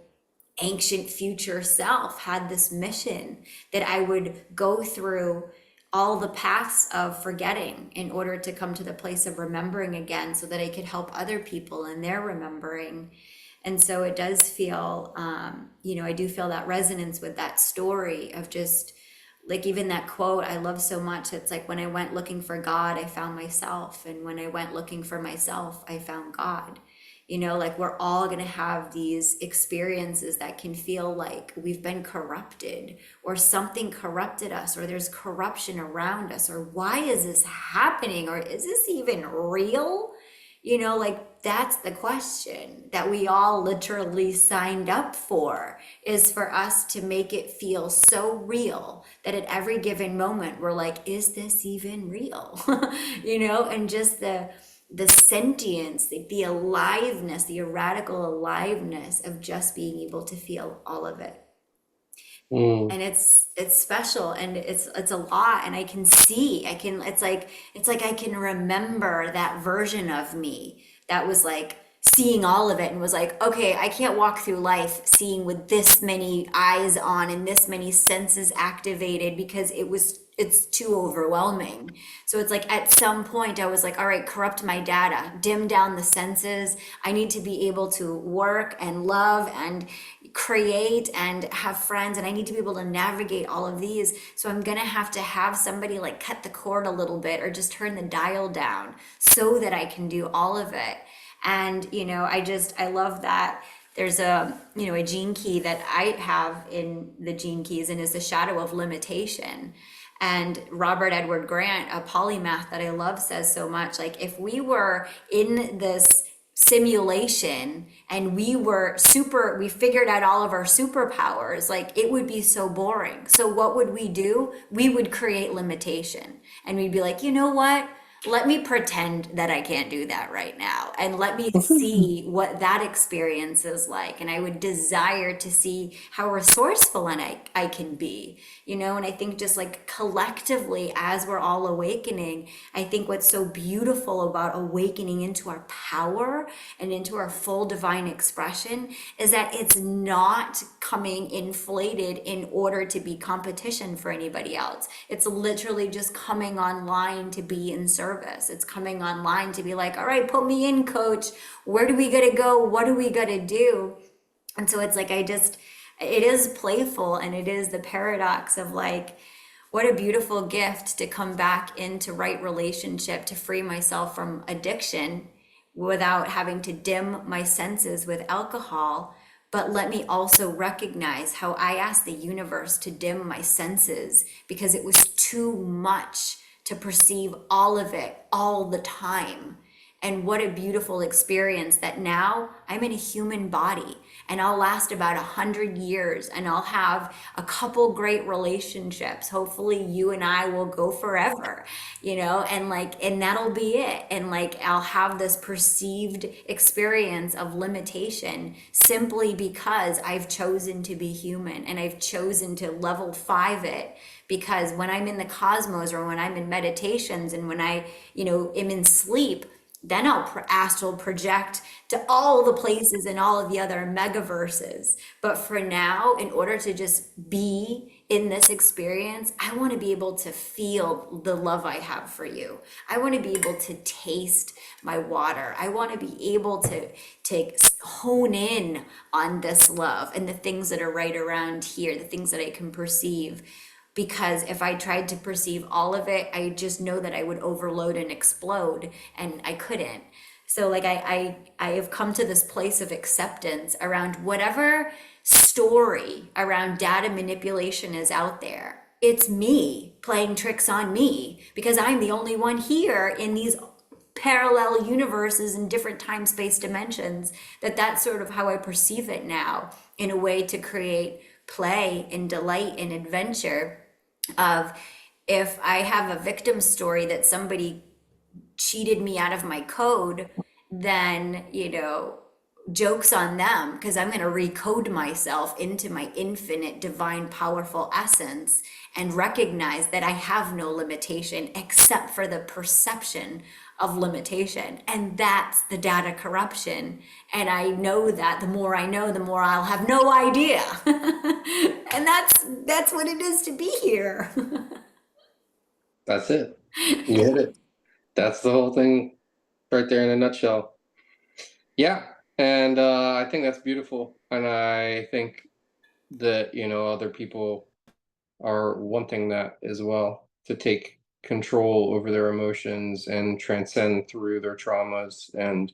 ancient future self had this mission that I would go through all the paths of forgetting in order to come to the place of remembering again, so that I could help other people in their remembering. And so it does feel, I do feel that resonance with that story of just like, even that quote I love so much. It's like, when I went looking for God, I found myself. And when I went looking for myself, I found God. You know, like we're all going to have these experiences that can feel like we've been corrupted, or something corrupted us, or there's corruption around us, or why is this happening, or is this even real? You know, like that's the question that we all literally signed up for, is for us to make it feel so real that at every given moment we're like, is this even real? You know, and just the sentience, the aliveness, the radical aliveness of just being able to feel all of it. Mm. And it's special, and it's a lot, and I can see, I can, it's like I can remember that version of me that was like seeing all of it and was like, okay, I can't walk through life seeing with this many eyes on and this many senses activated, because it's too overwhelming. So it's like at some point I was like, all right, corrupt my data, dim down the senses. I need to be able to work and love and create and have friends, and I need to be able to navigate all of these. So I'm gonna have to have somebody like cut the cord a little bit or just turn the dial down so that I can do all of it. And you know, I love that there's a, you know, a gene key that I have in the gene keys, and is the shadow of limitation. And Robert Edward Grant, a polymath that I love, says so much like, if we were in this simulation and we figured out all of our superpowers, like it would be so boring. So what would we do? We would create limitation, and we'd be like, you know what, let me pretend that I can't do that right now, and let me see what that experience is like. And I would desire to see how resourceful and I can be, you know. And I think just like collectively, as we're all awakening, I think what's so beautiful about awakening into our power and into our full divine expression is that it's not coming inflated in order to be competition for anybody else. It's literally just coming online to be in service. It's coming online to be like, all right, put me in, coach. Where do we gotta go? What do we gotta do? And so it's like, it is playful, and it is the paradox of like, what a beautiful gift to come back into right relationship, to free myself from addiction without having to dim my senses with alcohol. But let me also recognize how I asked the universe to dim my senses because it was too much to perceive all of it all the time. And what a beautiful experience that now I'm in a human body, and I'll last about 100 years, and I'll have a couple great relationships. Hopefully you and I will go forever, you know, and like, and that'll be it. And like, I'll have this perceived experience of limitation simply because I've chosen to be human, and I've chosen to level 5 it. Because when I'm in the cosmos, or when I'm in meditations, and when I, you know, am in sleep, then I'll astral project to all the places and all of the other megaverses. But for now, in order to just be in this experience, I want to be able to feel the love I have for you. I want to be able to taste my water. I want to be able to hone in on this love and the things that are right around here, the things that I can perceive. Because if I tried to perceive all of it, I just know that I would overload and explode, and I couldn't. So like I have come to this place of acceptance around whatever story around data manipulation is out there. It's me playing tricks on me, because I'm the only one here in these parallel universes and different time space dimensions. That's sort of how I perceive it now, in a way to create play and delight and adventure. Of, if I have a victim story that somebody cheated me out of my code, then, you know, joke's on them, because I'm going to recode myself into my infinite divine powerful essence, and recognize that I have no limitation except for the perception of limitation. And that's the data corruption. And I know that the more I know, the more I'll have no idea. And that's what it is to be here. That's it. You hit it. That's the whole thing right there in a nutshell. Yeah. And I think that's beautiful. And I think that, you know, other people are wanting that as well, to take control over their emotions and transcend through their traumas, and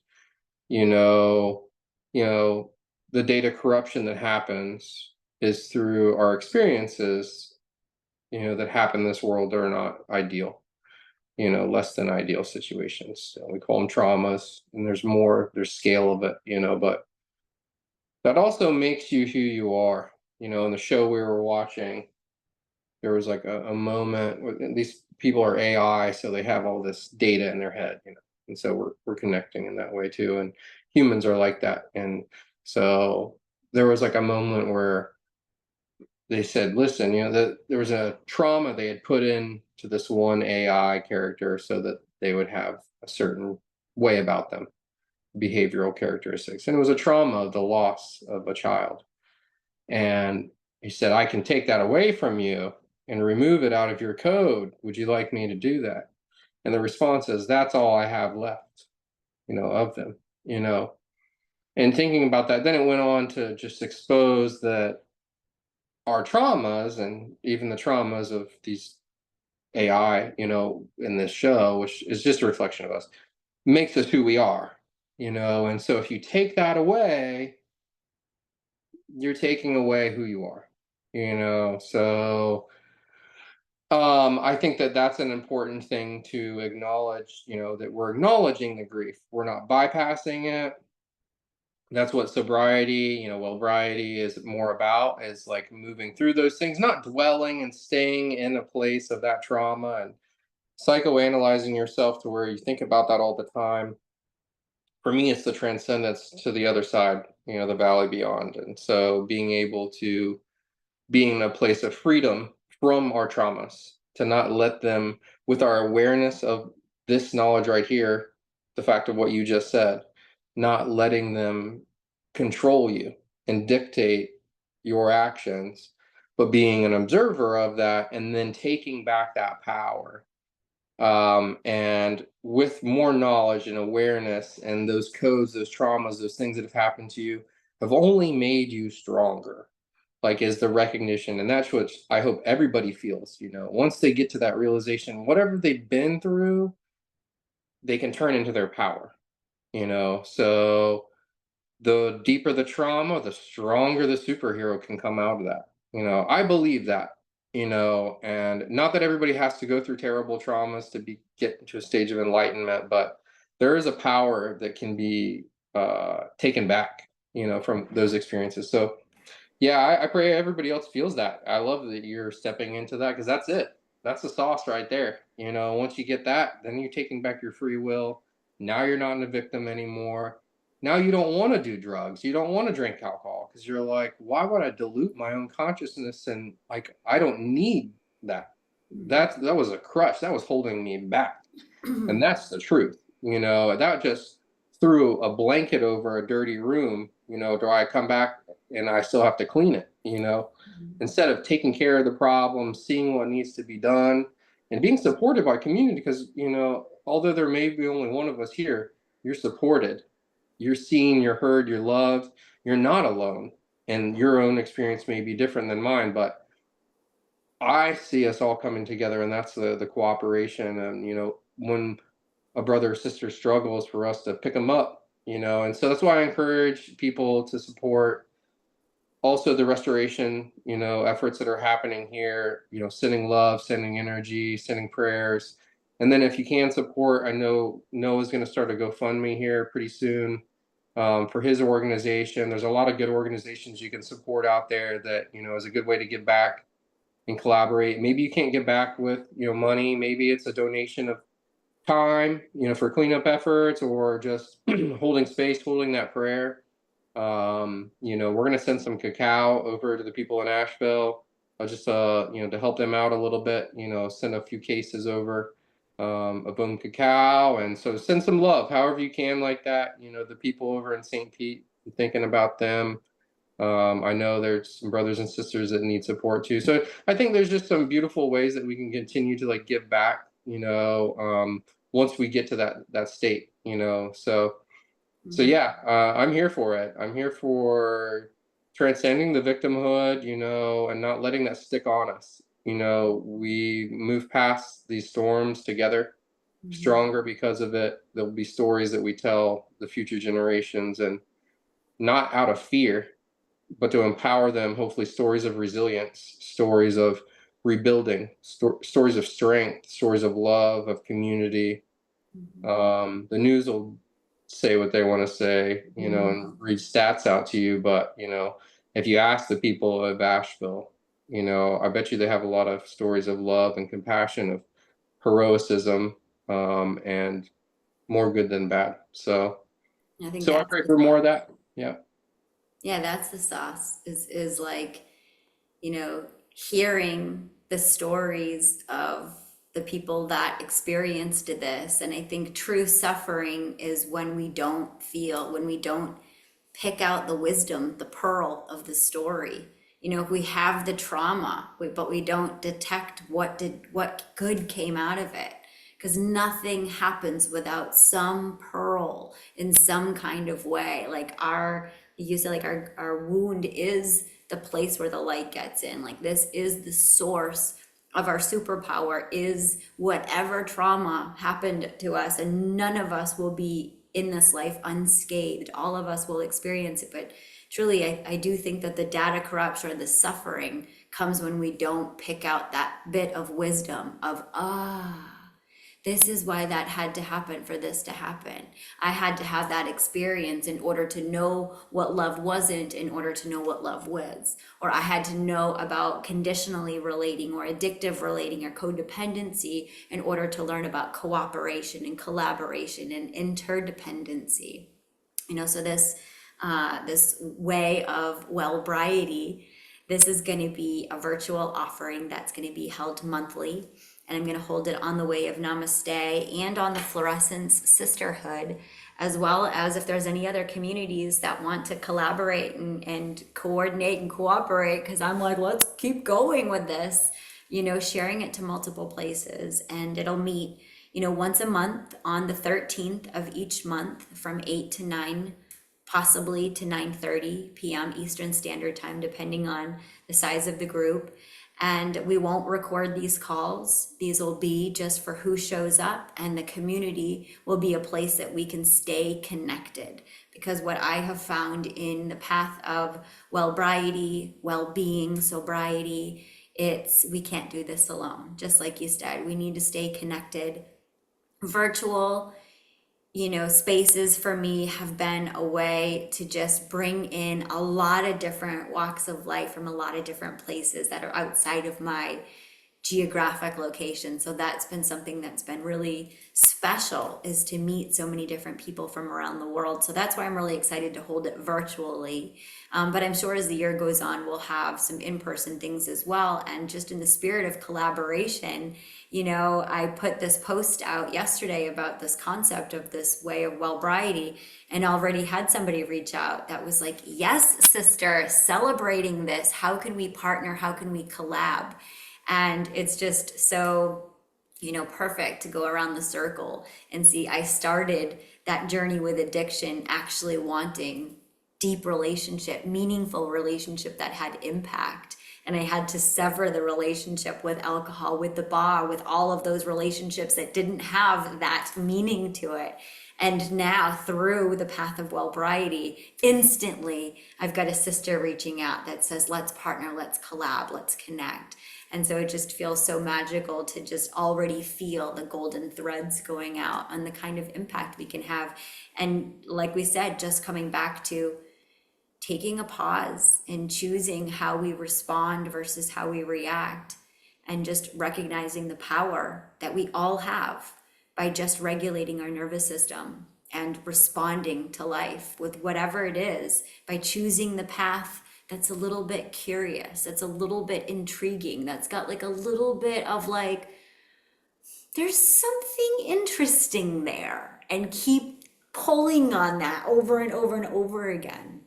you know, you know, the data corruption that happens is through our experiences, that happen in this world are not ideal, less than ideal situations. So we call them traumas, and there's scale of it, but that also makes you who you are. In the show we were watching, there was like a moment with these people are AI, so they have all this data in their head, and so we're connecting in that way too. And humans are like that. And so there was like a moment where they said, listen, that there was a trauma they had put in to this one AI character so that they would have a certain way about them, behavioral characteristics. And it was a trauma of the loss of a child. And he said, I can take that away from you and remove it out of your code. Would you like me to do that? And the response is, that's all I have left, of them, you know. And thinking about that, then it went on to just expose that our traumas and even the traumas of these AI, in this show, which is just a reflection of us, makes us who we are, And so if you take that away, you're taking away who you are, So I think that that's an important thing to acknowledge, that we're acknowledging the grief. We're not bypassing it. That's what sobriety, Wellbriety is more about, is like moving through those things, not dwelling and staying in a place of that trauma and psychoanalyzing yourself to where you think about that all the time. For me, it's the transcendence to the other side, the valley beyond. And so being able to being in a place of freedom from our traumas, to not let them, with our awareness of this knowledge right here, the fact of what you just said, not letting them control you and dictate your actions, but being an observer of that and then taking back that power. And with more knowledge and awareness and those codes, those traumas, those things that have happened to you have only made you stronger, like is the recognition. And that's what I hope everybody feels, once they get to that realization, whatever they've been through, they can turn into their power, So the deeper the trauma, the stronger the superhero can come out of that. I believe that, and not that everybody has to go through terrible traumas to get into a stage of enlightenment, but there is a power that can be taken back, from those experiences. So yeah, I pray everybody else feels that. I love that you're stepping into that, because that's it. That's the sauce right there. Once you get that, then you're taking back your free will. Now you're not a victim anymore. Now you don't want to do drugs. You don't want to drink alcohol because you're like, why would I dilute my own consciousness? And like, I don't need that. That was a crush. That was holding me back. And that's the truth. That just threw a blanket over a dirty room. Do I come back and I still have to clean it? Instead of taking care of the problem, seeing what needs to be done, and being supported by community, because although there may be only one of us here, you're supported, you're seen, you're heard, you're loved, you're not alone. And your own experience may be different than mine, but I see us all coming together, and that's the cooperation. And when a brother or sister struggles, for us to pick them up, and so that's why I encourage people to support also the restoration, efforts that are happening here, sending love, sending energy, sending prayers. And then if you can support, I know Noah's going to start a GoFundMe here pretty soon, for his organization. There's a lot of good organizations you can support out there that, is a good way to give back and collaborate. Maybe you can't give back with, money. Maybe it's a donation of time, for cleanup efforts, or just holding space, holding that prayer. We're gonna send some cacao over to the people in Asheville, just to help them out a little bit. Send a few cases over, of boom cacao, and so send some love, however you can, like that. The people over in St. Pete, thinking about them. I know there's some brothers and sisters that need support too. So I think there's just some beautiful ways that we can continue to like give back, once we get to that state, So yeah, I'm here for it. I'm here for transcending the victimhood, and not letting that stick on us. We move past these storms together, stronger because of it. There'll be stories that we tell the future generations, and not out of fear, but to empower them, hopefully stories of resilience, stories of rebuilding, stories of strength, stories of love, of community. The news will say what they want to say, and read stats out to you, but if you ask the people of Asheville, I bet you they have a lot of stories of love and compassion, of heroism, and more good than bad. So I think so I that's pray the for more sauce. of that. Yeah. Yeah, that's the sauce is like, hearing the stories of the people that experienced this. And I think true suffering is when we don't pick out the wisdom, the pearl of the story. If we have the trauma, but we don't detect what good came out of it. Because nothing happens without some pearl in some kind of way. Like you said, like our wound is the place where the light gets in. Like this is the source of our superpower, is whatever trauma happened to us, and none of us will be in this life unscathed. All of us will experience it, but truly, I do think that the data corruption or the suffering comes when we don't pick out that bit of wisdom of, this is why that had to happen for this to happen. I had to have that experience in order to know what love wasn't, in order to know what love was. Or I had to know about conditionally relating or addictive relating or codependency in order to learn about cooperation and collaboration and interdependency. So this way of Wellbriety, this is going to be a virtual offering that's going to be held monthly. And I'm going to hold it on the way of Namaste and on the Fluorescence Sisterhood, as well as if there's any other communities that want to collaborate and coordinate and cooperate, because I'm like, let's keep going with this, sharing it to multiple places. And it'll meet, once a month on the 13th of each month from 8 to 9, possibly to 9:30 p.m. Eastern Standard Time, depending on the size of the group. And we won't record these calls. These will be just for who shows up, and the community will be a place that we can stay connected. Because what I have found in the path of Wellbriety, well-being, sobriety, we can't do this alone. Just like you said, we need to stay connected. Virtual spaces for me have been a way to just bring in a lot of different walks of life from a lot of different places that are outside of my geographic location. So that's been something that's been really special, is to meet so many different people from around the world. So that's why I'm really excited to hold it virtually. But I'm sure as the year goes on, we'll have some in-person things as well. And just in the spirit of collaboration, I put this post out yesterday about this concept of this way of Wellbriety, and already had somebody reach out that was like, yes, sister, celebrating this. How can we partner? How can we collab? And it's just so, perfect to go around the circle and see I started that journey with addiction actually wanting deep relationship, meaningful relationship that had impact. And I had to sever the relationship with alcohol, with the bar, with all of those relationships that didn't have that meaning to it. And now through the path of Wellbriety, instantly I've got a sister reaching out that says, let's partner, let's collab, let's connect. And so it just feels so magical to just already feel the golden threads going out on the kind of impact we can have. And like we said, just coming back to taking a pause and choosing how we respond versus how we react, and just recognizing the power that we all have by just regulating our nervous system and responding to life with whatever it is, by choosing the path that's a little bit curious, that's a little bit intriguing, that's got like a little bit of like, there's something interesting there, and keep pulling on that over and over and over again.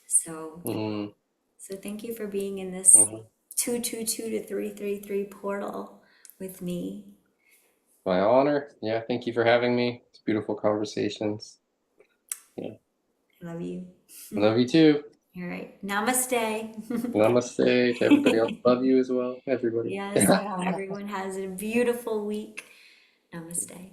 So, Mm-hmm. so thank you for being in this Mm-hmm. 222 to 333 portal with me. My honor. Yeah, thank you for having me. It's beautiful conversations. Yeah. I love you. Love you too. All right. Namaste. Namaste to everybody else. Love you as well, everybody. Yes, I hope everyone has a beautiful week. Namaste.